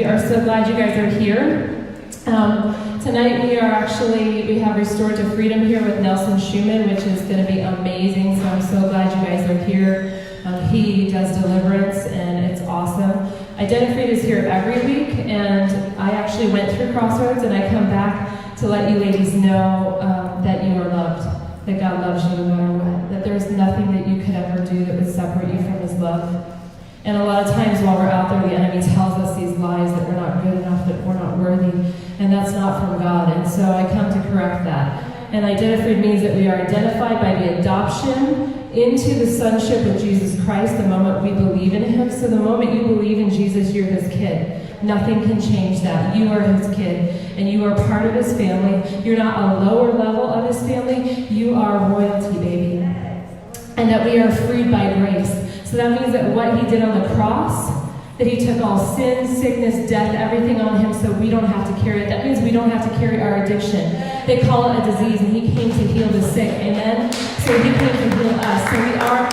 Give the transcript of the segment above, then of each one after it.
We are so glad you guys are here. Tonight we have Restored to Freedom here with Nelson Schuman, which is going to be amazing, so I'm so glad you guys are here. He does deliverance, and it's awesome. Identifreed is here every week, and I actually went through Crossroads, and I come back to let you ladies know that you are loved, that God loves you no matter what, that there's nothing that you could ever do that would separate you from His love. And a lot of times while we're out there, the enemy tells us these lies that we're not good enough, that we're not worthy, and that's not from God. And so I come to correct that. And identified means that we are identified by the adoption into the sonship of Jesus Christ the moment we believe in Him. So the moment you believe in Jesus, you're His kid. Nothing can change that. You are His kid, and you are part of His family. You're not a lower level of His family. You are royalty, baby. And that we are freed by grace. So that means that what He did on the cross, that He took all sin, sickness, death, everything on Him so we don't have to carry it. That means we don't have to carry our addiction. They call it a disease, and He came to heal the sick. Amen? So He came to heal us. So we are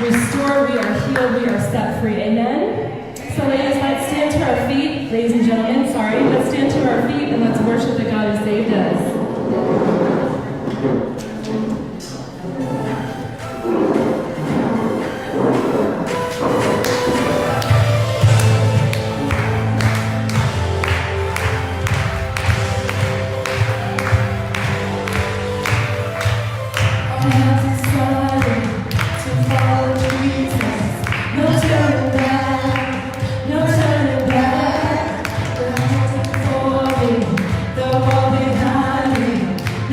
restored, we are healed, we are set free. Amen? So ladies, let's stand to our feet. Ladies and gentlemen, sorry. Let's stand to our feet and let's worship the God who saved us. No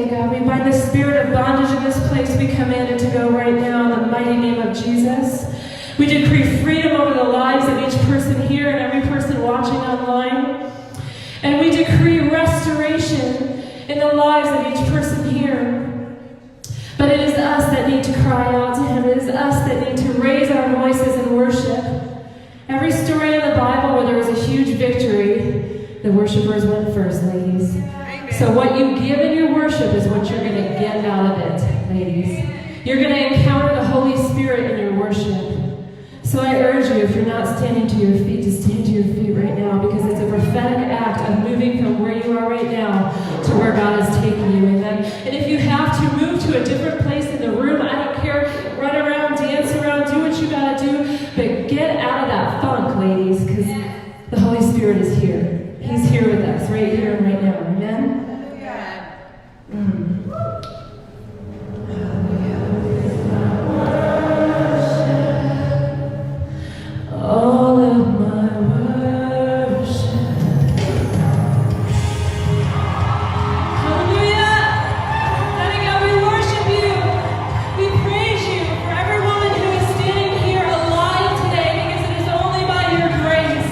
today, God. We bind the spirit of bondage in this place. We command it to go right now in the mighty name of Jesus. We decree freedom over the lives of each person here and every person watching online. And we decree restoration in the lives of each person here. But it is us that need to cry out to Him. It is us that need to raise our voices in worship. Every story in the Bible where there was a huge victory, the worshipers went first, ladies. So what you give in your worship is what you're going to get out of it, ladies. You're going to encounter the Holy Spirit in your worship. So I urge you, if you're not standing to your feet, to stand to your feet right now, because it's a prophetic act of moving from where you are right now to where God is taking you. Amen. And if you have to move to a different place in the room, I don't care, run around, dance around, do what you got to do, but get out of that funk, ladies, because the Holy Spirit is here. He's here with us, right here and right now. Amen. All of my worship. Hallelujah. Daddy God, we worship you. We praise you for every woman who is standing here alive today, because it is only by your grace.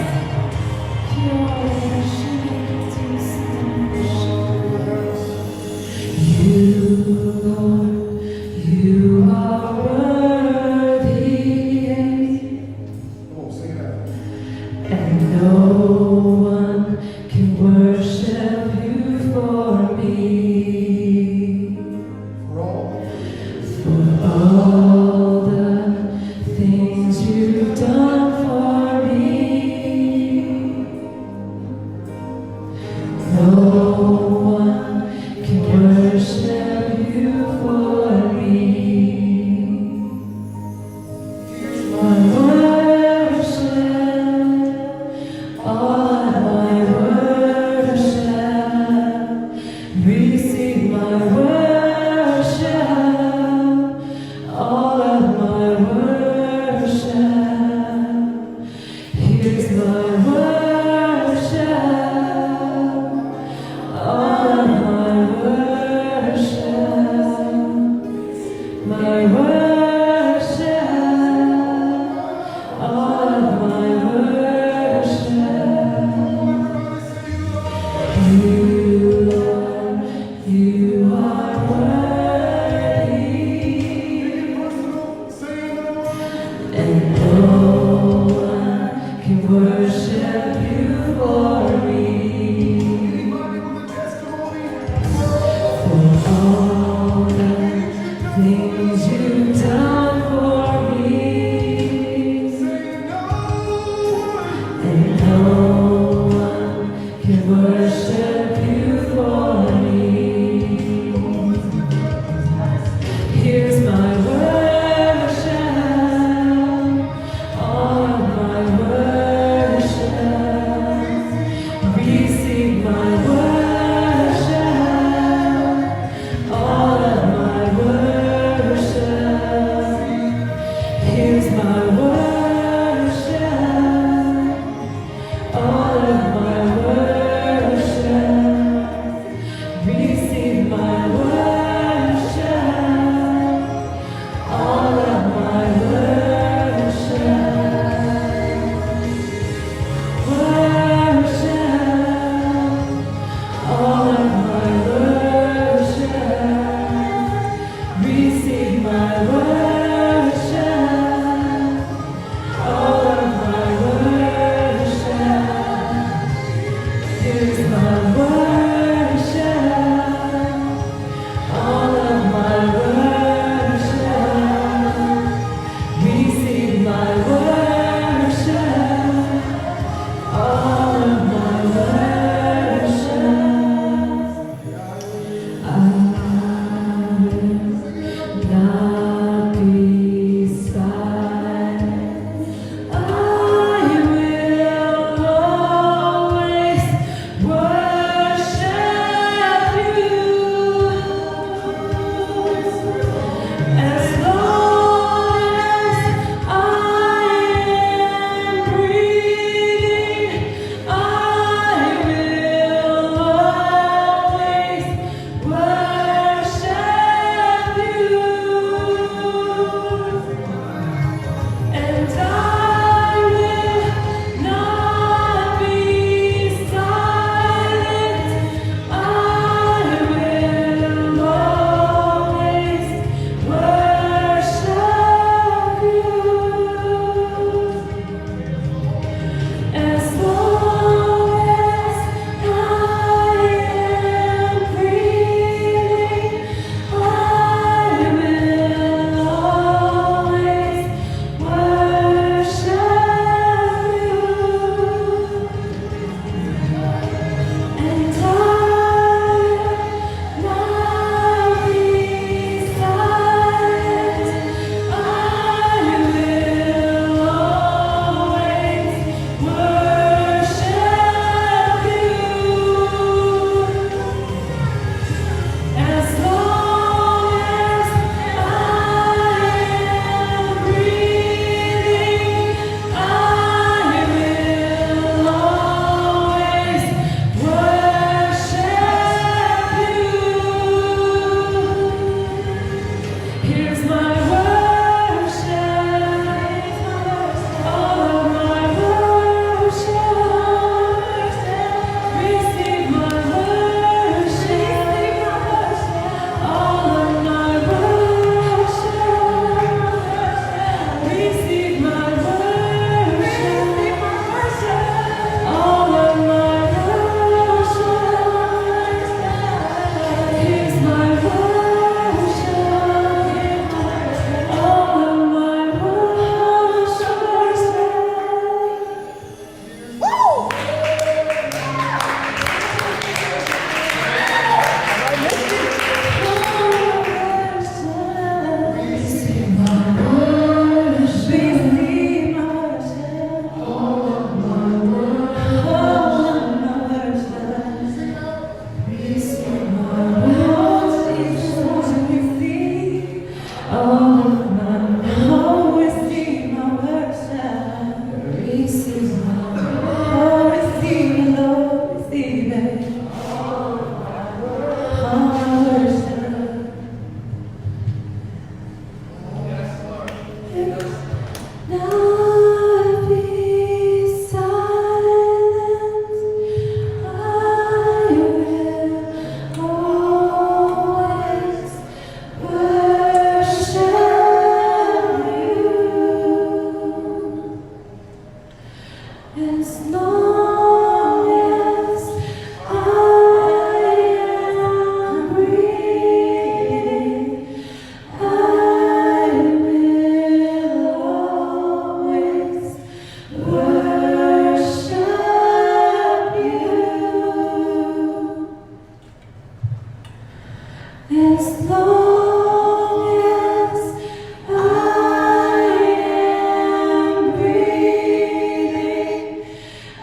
As long as I am breathing, I will always worship you. As long as I am breathing,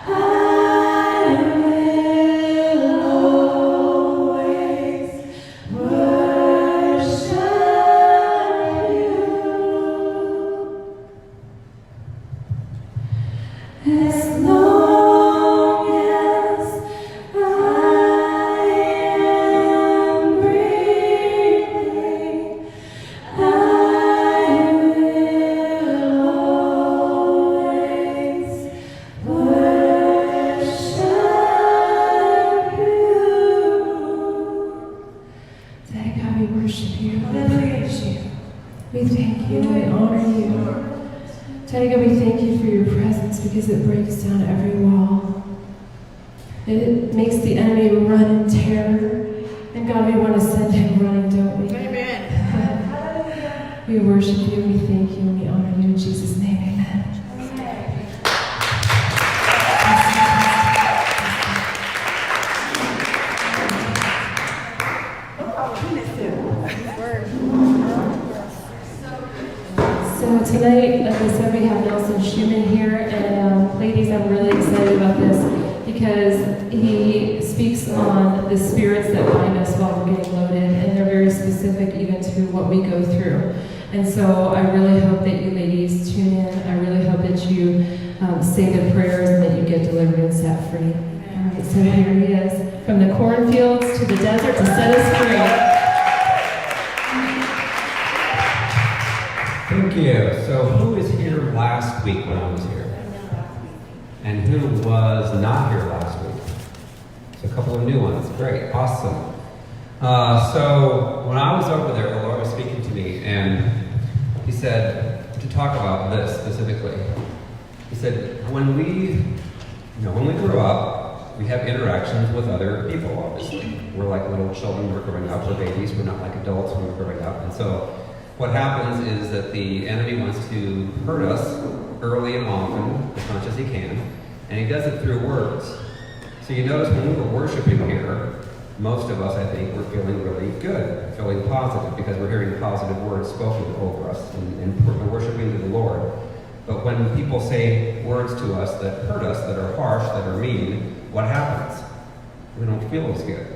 I will always worship you. As long as I am breathing, I will always worship you. Daddy God, we worship you. We praise you. We thank you. We honor you. Daddy God, we thank you for your presence because it breaks down every wall. It makes the enemy run in terror. And God, we want to send him running, don't we? Amen. We worship you, we thank you, and we honor you in Jesus' name, amen. So tonight, like I said, we have Nelson Schuman here, and ladies, I'm really excited about this because he speaks on the spirits that bind us while we're getting loaded, and they're very specific even to what we go through. And so I really hope that you ladies tune in. I really hope that you say the prayers and that you get delivered and set free. All right, so here he is, from the cornfields to the desert to set us free. Thank you. So who was here last week when I was here? And who was not here last week? So a couple of new ones. Great. Awesome. So when I was over there, the Lord was speaking to me, and he said to talk about this specifically. He said, when we grow up, we have interactions with other people, obviously. We're like little children, we're growing up, we're babies, we're not like adults when we're growing up. And so what happens is that the enemy wants to hurt us early and often, as much as he can, and he does it through words. So you notice when we were worshiping here, most of us, I think, were feeling really good, feeling positive, because we're hearing positive words spoken over us and we're worshiping to the Lord. But when people say words to us that hurt us, that are harsh, that are mean, what happens? We don't feel as good.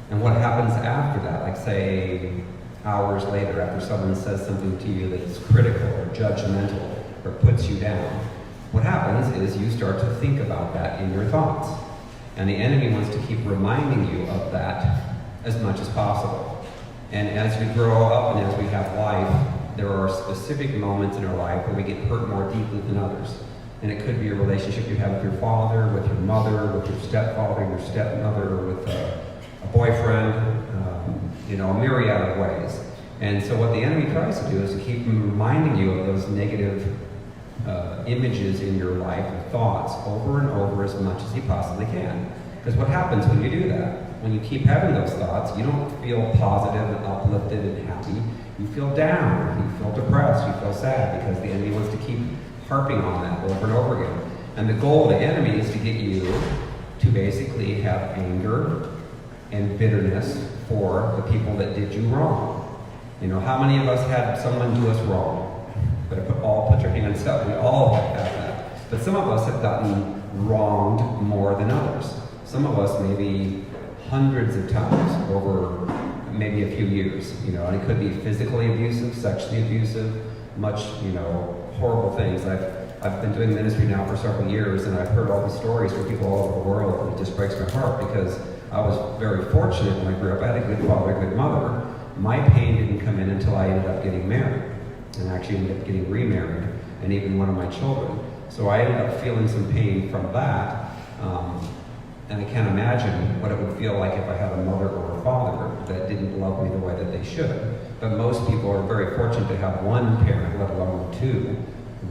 And what happens after that? Like, say, hours later, after someone says something to you that's critical or judgmental or puts you down, what happens is you start to think about that in your thoughts. And the enemy wants to keep reminding you of that as much as possible. And as we grow up and as we have life, there are specific moments in our life where we get hurt more deeply than others. And it could be a relationship you have with your father, with your mother, with your stepfather, your stepmother, with a boyfriend, a myriad of ways. And so what the enemy tries to do is to keep reminding you of those negative images in your life and thoughts over and over as much as he possibly can. Because what happens when you do that? When you keep having those thoughts, you don't feel positive and uplifted and happy. You feel down, you feel depressed, you feel sad, because the enemy wants to keep harping on that over and over again. And the goal of the enemy is to get you to basically have anger and bitterness for the people that did you wrong. You know, how many of us had someone do us wrong? But all put your hands up. We all have that. But some of us have gotten wronged more than others. Some of us maybe hundreds of times over maybe a few years. And it could be physically abusive, sexually abusive, much, horrible things. I've been doing ministry now for several years, and I've heard all these stories from people all over the world, and it just breaks my heart because I was very fortunate when I grew up. I had a good father, a good mother. My pain didn't come in until I ended up getting married, and actually ended up getting remarried, and even one of my children. So I ended up feeling some pain from that, and I can't imagine what it would feel like if I had a mother or a father that didn't love me the way that they should. But most people are very fortunate to have one parent, let alone two,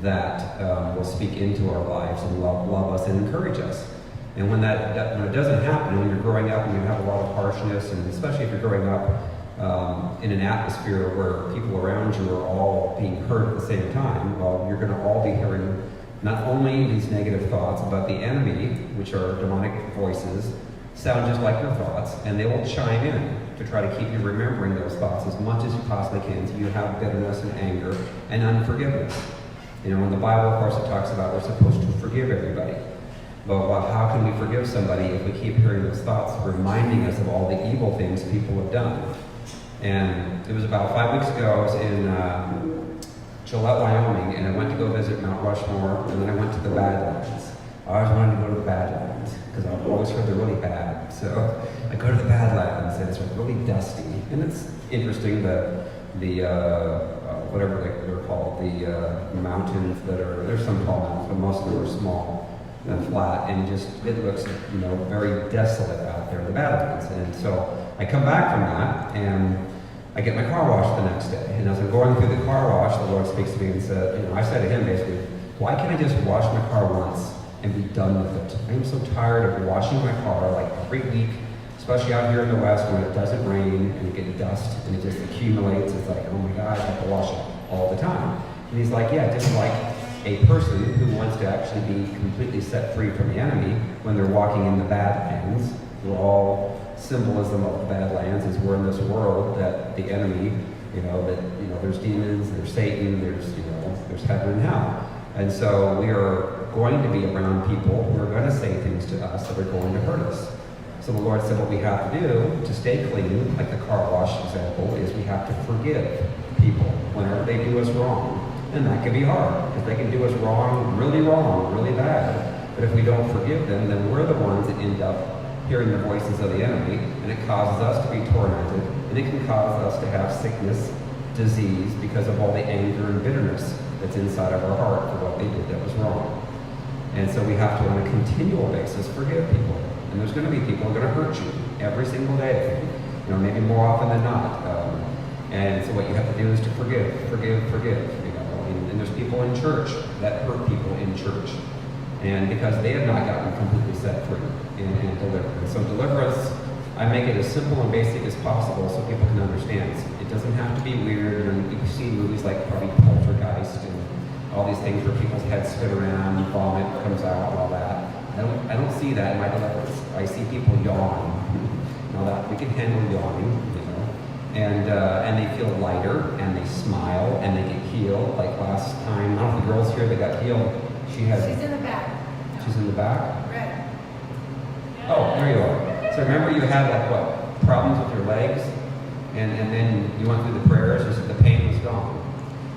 that will speak into our lives and love us and encourage us. And when when it doesn't happen, when you're growing up and you have a lot of harshness, and especially if you're growing up in an atmosphere where people around you are all being hurt at the same time, well, you're going to all be hearing not only these negative thoughts, but the enemy, which are demonic voices, sound just like your thoughts, and they will chime in to try to keep you remembering those thoughts as much as you possibly can, so you have bitterness and anger and unforgiveness. You know, in the Bible, of course, it talks about we're supposed to forgive everybody. But well, how can we forgive somebody if we keep hearing those thoughts reminding us of all the evil things people have done? And it was about 5 weeks ago, I was in Gillette, Wyoming, and I went to go visit Mount Rushmore, and then I went to the Badlands. I always wanted to go to the Badlands, because I've always heard they're really bad. So I go to the Badlands, and it's really dusty. And it's interesting that whatever they're called, the mountains that are, there's some tall mountains, but most of them are small and flat, and it looks, very desolate out there in the Badlands. And so I come back from that, and I get my car washed the next day. And as I'm going through the car wash, the Lord speaks to me and said, I said to him basically, why can't I just wash my car once and be done with it? I'm so tired of washing my car like every week, especially out here in the West when it doesn't rain and you get dust and it just accumulates. It's like, oh my gosh, I have to wash it all the time. And he's like, yeah, just like a person who wants to actually be completely set free from the enemy when they're walking in the Badlands. We're all symbolism of the Badlands, is we're in this world that the enemy, there's demons, there's Satan, there's heaven and hell. And so we are going to be around people who are going to say things to us that are going to hurt us. So the Lord said what we have to do to stay clean, like the car wash example, is we have to forgive people whenever they do us wrong. And that can be hard, because they can do us wrong, really bad. But if we don't forgive them, then we're the ones that end up hearing the voices of the enemy, and it causes us to be tormented, and it can cause us to have sickness, disease, because of all the anger and bitterness that's inside of our heart for what they did that was wrong. And so we have to, on a continual basis, forgive people. And there's going to be people who are going to hurt you every single day, maybe more often than not. And so what you have to do is to forgive. And there's people in church that hurt people in church. And because they have not gotten completely set free and delivered. And so deliverance, I make it as simple and basic as possible so people can understand. It doesn't have to be weird. You see movies like probably Poltergeist and all these things where people's heads spin around, vomit comes out, and all that. I don't see that in my deliverance. I see people yawn. That we can handle yawning, and they feel lighter, and they smile, and they get healed. Like last time, I don't know if the girls here that got healed. She's in the back. She's in the back? Right. Oh, there you are. So remember you had problems with your legs? And then you went through the prayers, and said the pain was gone.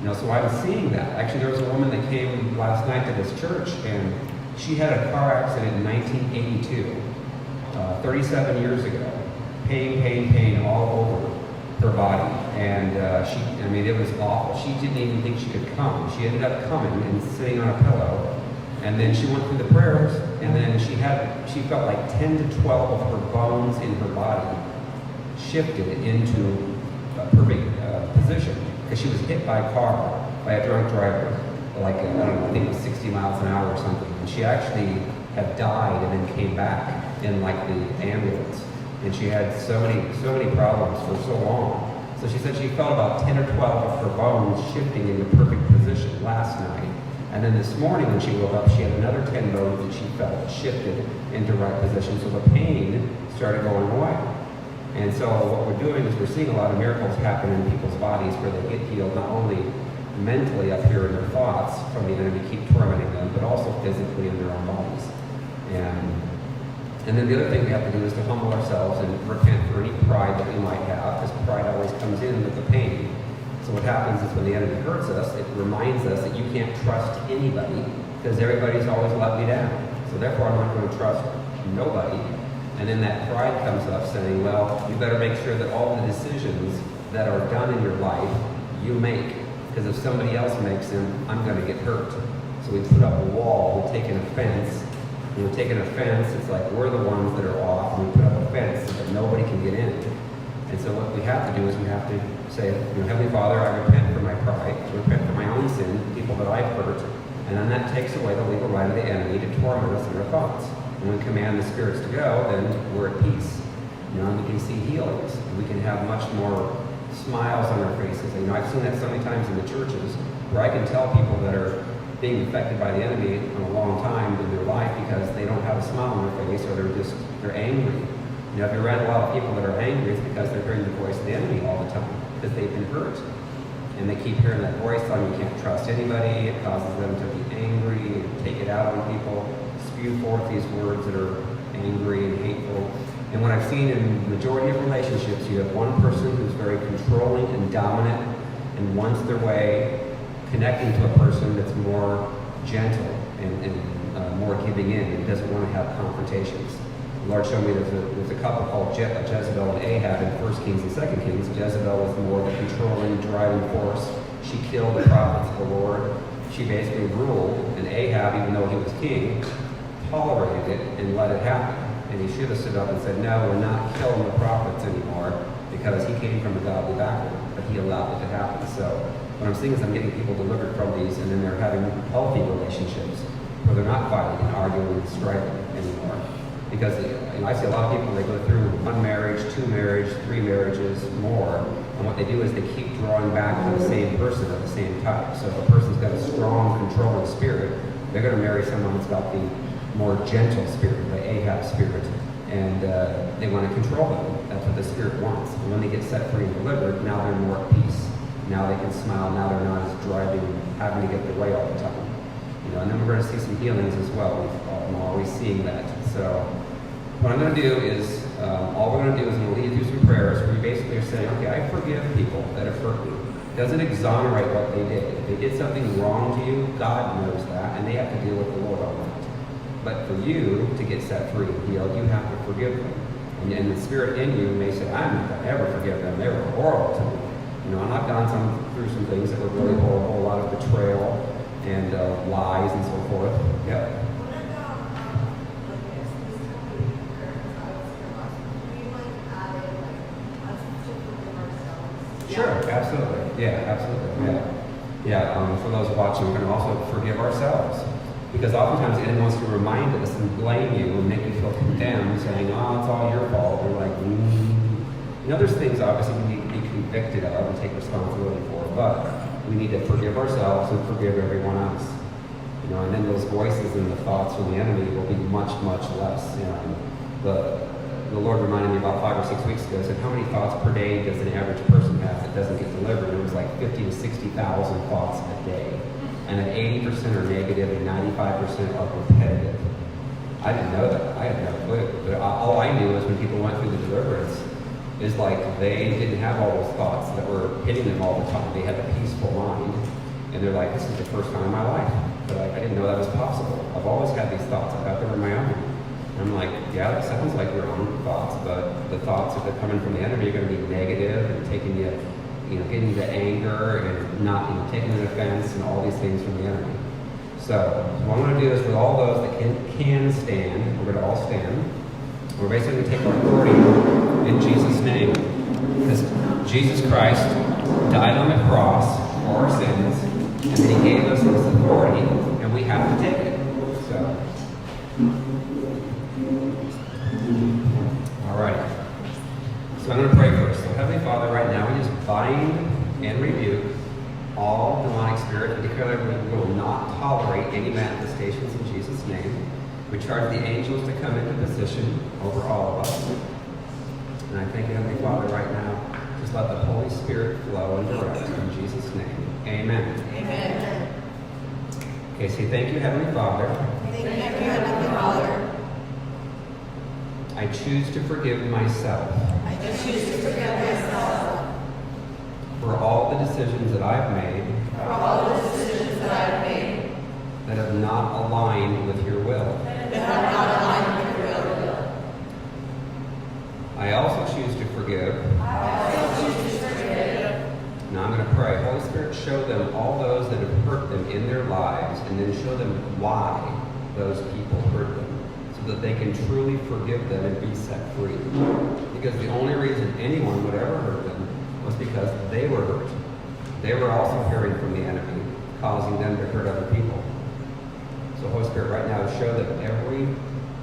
So I was seeing that. Actually, there was a woman that came last night to this church, and she had a car accident in 1982, 37 years ago. Pain all over her body. And it was awful. She didn't even think she could come. She ended up coming and sitting on a pillow. And then she went through the prayers, and then she felt like 10 to 12 of her bones in her body shifted into a perfect position. Because she was hit by a car, by a drunk driver, I think it was 60 miles an hour or something. And she actually had died and then came back in the ambulance. And she had so many problems for so long. So she said she felt about 10 or 12 of her bones shifting into perfect position last night. And then this morning when she woke up, she had another 10 bones that she felt shifted into right position. So the pain started going away. And so what we're doing is we're seeing a lot of miracles happen in people's bodies where they get healed, not only mentally up here in their thoughts from the enemy keep tormenting them, but also physically in their own bodies. And then the other thing we have to do is to humble ourselves and repent for any pride that we might have, because pride always comes in with the pain. So what happens is when the enemy hurts us, it reminds us that you can't trust anybody, because everybody's always let me down. So therefore I'm not going to trust nobody. And then that pride comes up saying, well, you better make sure that all the decisions that are done in your life, you make. Because if somebody else makes them, I'm going to get hurt. So we put up a wall, we take an offense. When we take an offense, it's like we're the ones that are off, and we put up a fence so that nobody can get in. And so what we have to do is we have to say, Heavenly Father, I repent for my pride, I repent for my own sin, people that I've hurt, and then that takes away the legal right of the enemy to torment us in our thoughts. When we command the spirits to go, then we're at peace. And we can see healings. We can have much more smiles on our faces. I've seen that so many times in the churches where I can tell people that are being affected by the enemy in a long time in their life because they don't have a smile on their face or they're angry. If you're around a lot of people that are angry, it's because they're hearing the voice of the enemy all the time because they've been hurt. And they keep hearing that voice on you can't trust anybody. It causes them to be angry and take it out on people, spew forth these words that are angry and hateful. And what I've seen in the majority of relationships, you have one person who's very controlling and dominant and wants their way, connecting to a person that's more gentle and more giving in and doesn't want to have confrontations. The Lord showed me there's a couple called Jezebel and Ahab in 1 Kings and 2 Kings. Jezebel was more the controlling, driving force. She killed the prophets of the Lord. She basically ruled, and Ahab, even though he was king, tolerated it and let it happen. And he should have stood up and said, no, we're not killing the prophets anymore because he came from a godly background, but he allowed it to happen. So what I'm seeing is I'm getting people delivered from these, and then they're having healthy relationships where they're not fighting and arguing and striving anymore. Because I see a lot of people, they go through one marriage, two marriages, three marriages, more, and what they do is they keep drawing back to the same person of the same type. So if a person's got a strong, controlling spirit, they're going to marry someone that's got the more gentle spirit, the Ahab spirit, and they want to control them. That's what the spirit wants. And when they get set free and delivered, now they're more at peace. Now they can smile. Now they're not as driving, having to get their way all the time. And then we're going to see some healings as well. I'm always seeing that. So what I'm going to do is, all we're going to do is I'm going to lead you through some prayers where you basically are saying, okay, I forgive people that have hurt me. It doesn't exonerate what they did. If they did something wrong to you, God knows that, and they have to deal with the Lord on that. But for you to get set free and healed, you have to forgive them. And the spirit in you may say, I'm not going to ever forgive them. They were horrible to me. And I've gone through some things that were really horrible, a lot of betrayal and lies and so forth. Yeah. Sure, absolutely. Yeah, absolutely. Yeah. For those watching, we're going to also forgive ourselves. Because oftentimes the enemy wants to remind us and blame you and make you feel condemned, saying, oh, it's all your fault. We're like, there's things obviously we need to be convicted of and take responsibility for, but we need to forgive ourselves and forgive everyone else. And then those voices and the thoughts from the enemy will be much, much less. The Lord reminded me about 5 or 6 weeks ago, said, how many thoughts per day does an average person have that doesn't get delivered? And it was like 50 to 60,000 thoughts a day. And then 80% are negative and 95% are repetitive. I didn't know that. I had no clue. But all I knew was when people went through the deliverance, is like they didn't have all those thoughts that were hitting them all the time. They had a peaceful mind. And they're like, this is the first time in my life. But I didn't know that was possible. I've always had these thoughts. I thought they were my own. And I'm like, yeah, that sounds like your own thoughts. But the thoughts that are coming from the enemy are going to be negative and taking you, getting you to anger and not, taking an offense and all these things from the enemy. So what I'm going to do is with all those that can stand, we're going to all stand. We're basically going to take our authority in Jesus' name. Because Jesus Christ died on the cross for our sins, and then he gave us this authority, and we have to take it. So, all right. So I'm going to pray first. So Heavenly Father, right now we just bind and rebuke all demonic spirit and declare that we will not tolerate any manifestations in Jesus' name. We charge the angels to come into position over all of us. And I thank you, Heavenly Father, right now. Just let the Holy Spirit flow and direct in Jesus' name. Amen. Amen. Okay, say thank you, Heavenly Father. Thank you, Heavenly Father. I choose to forgive myself. I choose to forgive myself for all the decisions that I've made. For all the decisions that I've made that have not aligned with your will. that have not aligned with your will. I also choose to forgive. I also choose to forgive. Now I'm going to pray. Holy Spirit, show them all those that have hurt them in their lives, and then show them why those people hurt them, so that they can truly forgive them and be set free. Because the only reason anyone would ever hurt them was because they were hurt. They were also hearing from the enemy, causing them to hurt other people. So Holy Spirit, right now, show them every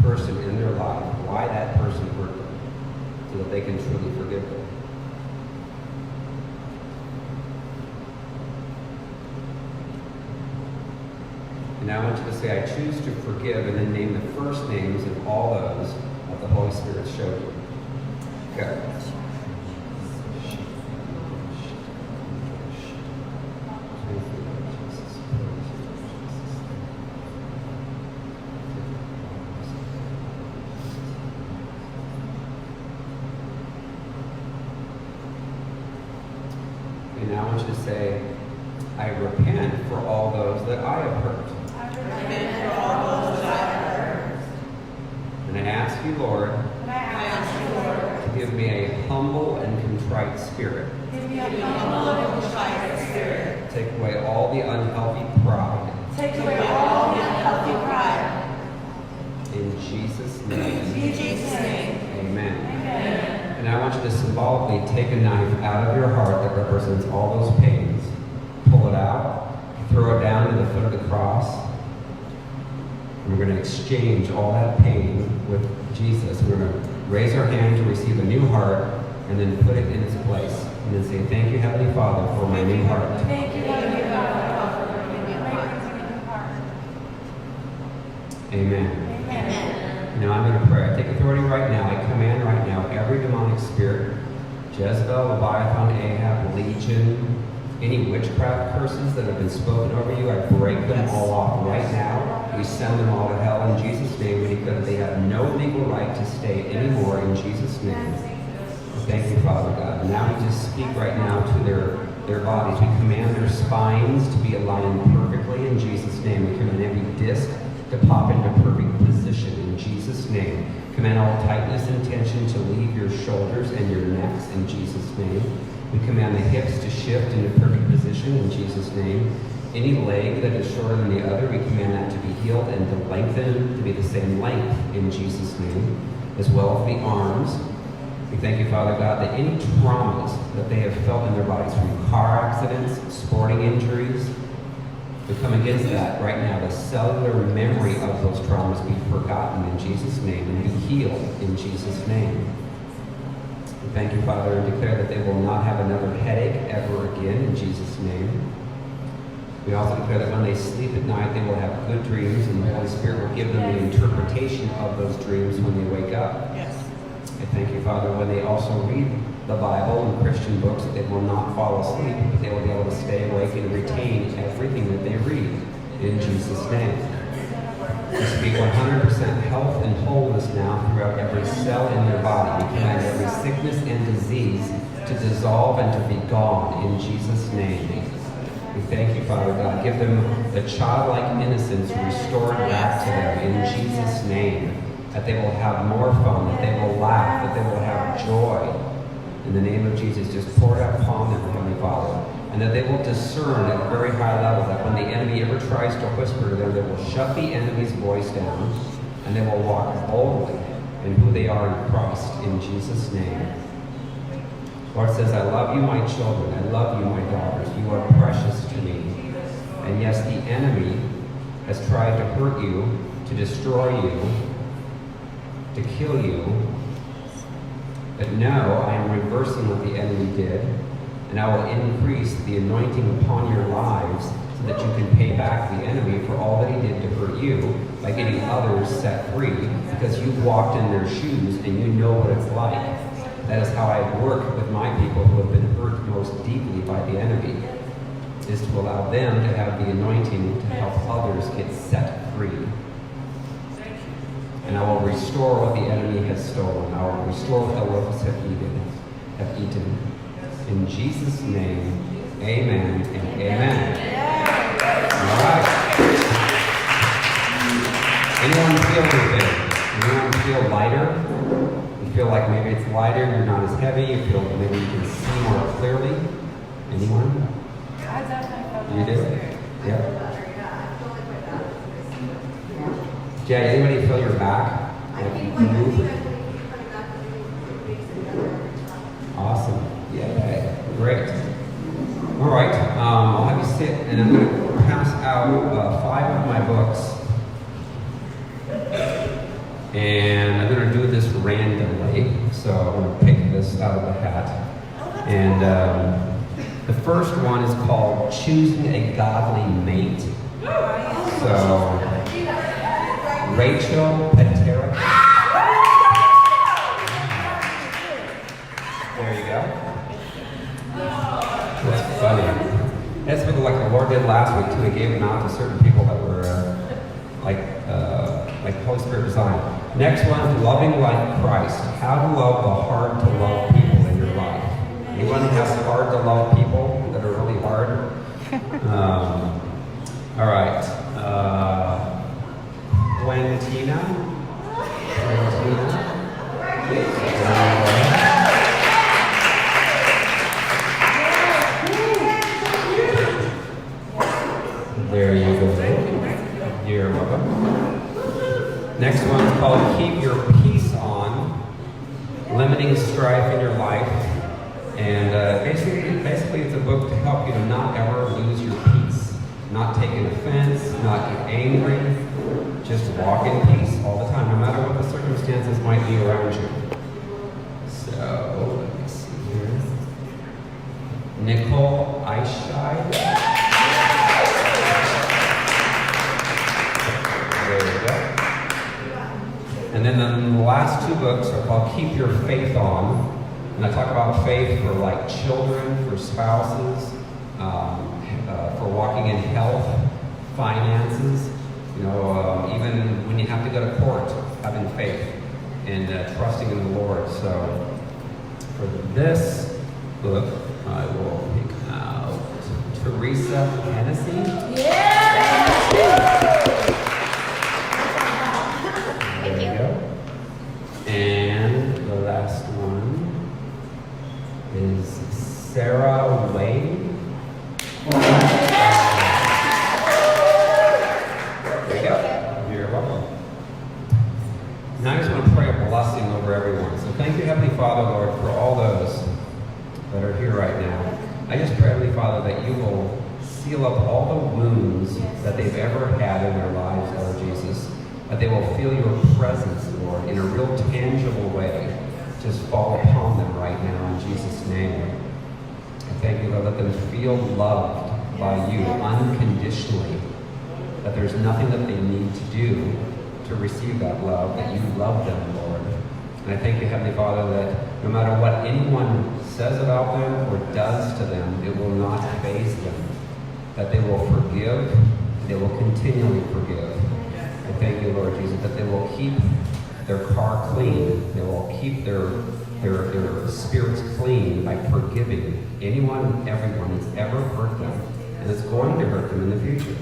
person in their life why that person hurt them, so that they can truly forgive them. And now I want you to say, I choose to forgive, and then name the first names of all those that the Holy Spirit showed you. Go. And now I want you to say, I repent for all those that I have hurt. Repent for all those that I have hurt. And I ask you, Lord, I ask you, Lord, to give me a humble and contrite spirit. give me a humble and contrite spirit. Take away all the unhealthy pride. Take away all the unhealthy pride. In Jesus' name. In Jesus' name. Amen. Amen. And I want you to symbolically take a knife out of your heart that represents all those pains. Pull it out. Throw it down to the foot of the cross. And we're going to exchange all that pain with Jesus. We're going to raise our hand to receive a new heart and then put it in its place. And then say, thank you, Heavenly Father, for my new heart. Thank you, Heavenly Father, for my new heart. Amen. Amen. Now I'm going to pray. I take authority right now. I command right now every demonic spirit, Jezebel, Leviathan, Ahab, Legion, any witchcraft curses that have been spoken over you, I break them all off right now. We send them all to hell in Jesus' name. We declare that they have no legal right to stay anymore in Jesus' name. Thank you, Father God. And now we just speak right now to their bodies. We command their spines to be aligned perfectly in Jesus' name. We command every disc to pop into perfect position in Jesus' name. Command all tightness and tension to leave your shoulders and your necks in Jesus' name. We command the hips to shift into perfect position in Jesus' name. Any leg that is shorter than the other, we command that to be healed and to lengthen to be the same length in Jesus' name, as well as the arms. We thank you, Father God, that any traumas that they have felt in their bodies from car accidents, sporting injuries, we come against that right now. The cellular memory of those traumas be forgotten in Jesus' name and be healed in Jesus' name. We thank you, Father, and declare that they will not have another headache ever again in Jesus' name. We also declare that when they sleep at night, they will have good dreams, and the Holy Spirit will give them the interpretation of those dreams when they wake up. Yes. I thank you, Father, when they also read the Bible and Christian books, that they will not fall asleep, but they will be able to stay awake and retain everything that they read in Jesus' name. We speak 100% health and wholeness now throughout every cell in their body. We command every sickness and disease to dissolve and to be gone in Jesus' name. We thank you, Father God. Give them the childlike innocence restored back to them in Jesus' name. That they will have more fun, that they will laugh, that they will have joy. In the name of Jesus, just pour it out upon them, Heavenly Father. And that they will discern at a very high level that when the enemy ever tries to whisper to them, they will shut the enemy's voice down and they will walk boldly in who they are in Christ, in Jesus' name. Lord says, I love you, my children. I love you, my daughters. You are precious to me. And yes, the enemy has tried to hurt you, to destroy you, to kill you. But no, I am reversing what the enemy did, and I will increase the anointing upon your lives so that you can pay back the enemy for all that he did to hurt you by getting others set free, because you've walked in their shoes and you know what it's like. That is how I work with my people who have been hurt most deeply by the enemy, is to allow them to have the anointing to help others get set free. And I will restore what the enemy has stolen. I will restore what the locusts have eaten. In Jesus' name, amen and amen. All right. Anyone feel anything? Anyone feel lighter? You feel like maybe it's lighter, you're not as heavy, you feel like maybe you can see more clearly? Anyone? I definitely You felt do? Yeah. Yeah, anybody feel your back? Like you move? Awesome. Yeah. sit and I'm going to pass out 5 of my books. And I'm going to do this randomly. So I'm going to pick this out of the hat. And the first one is called Choosing a Godly Mate. So, Rachel Patera. There you go. That's funny. That's what like the Lord did last week too. He gave them out to certain people that were like Holy Spirit designed. Next one, loving like Christ. How to love the hard to love people in your life. Anyone who has hard to love people that are really hard? All right. Quentina. There you go. You're welcome. Next one is called Keep Your Peace On, Limiting Strife in Your Life. And basically it's a book to help you to not ever lose your peace. Not take an offense, not get angry, just walk in peace all the time, no matter what the circumstances might be around you. So, let me see here. Nicole Eichscheid. There we go. And then the last 2 books are called Keep Your Faith On. And I talk about faith for like children, for spouses, for walking in health, finances, even when you have to go to court, having faith and trusting in the Lord. So for this book, I will pick out Teresa Hennessy. Yeah! There you go. And the last one is Sarah Wade. There you go. You're welcome. Now I just want to pray a blessing over everyone. So thank you, Heavenly Father, Lord, for all those that are here right now. I just pray, Heavenly Father, that you will seal up all the wounds that they've ever had in their lives, Lord Jesus. That they will feel your presence, Lord, in a real tangible way. Just fall upon them right now in Jesus' name. I thank you, Lord, let them feel loved by you unconditionally. That there's nothing that they need to do to receive that love, that you love them, Lord. And I thank you, Heavenly Father, that no matter what anyone says about them or does to them, it will not faze them. That they will forgive, they will continually forgive. I thank you, Lord Jesus, that they will keep their car clean. They will keep their spirits clean by forgiving anyone and everyone who's ever hurt them and is going to hurt them in the future.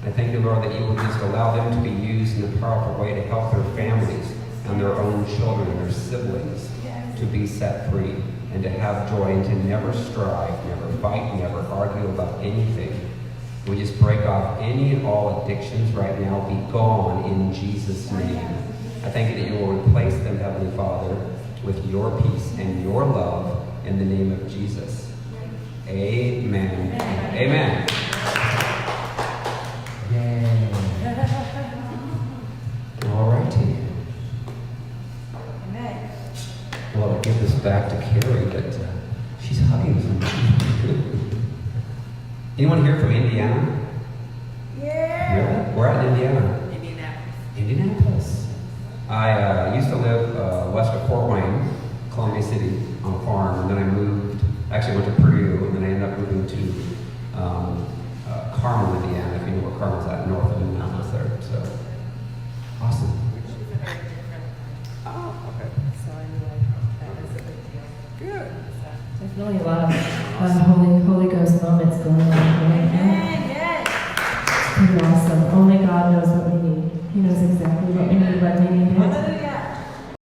I thank you, Lord, that you will just allow them to be used in a powerful way to help their families and their own children and their siblings to be set free and to have joy and to never strive, never fight, never argue about anything. We just break off any and all addictions right now. Be gone in Jesus' name. I thank you that you will replace them, Heavenly Father, with your peace and your love in the name of Jesus. Amen. Amen. Yay. All righty. Well, I'll give this back to Carrie, but she's hugging somebody. Anyone here from Indiana? Yeah! Really? Where at in Indiana? Indianapolis. Indianapolis. I used to live west of Fort Wayne, Columbia City, on a farm, and then I moved, actually went to Purdue, and then I ended up moving to Carmel, Indiana, if you know where Carmel's at, north of Indianapolis there. So, awesome. Oh, okay. So I knew that was a big deal. Good. Definitely a lot of Holy Ghost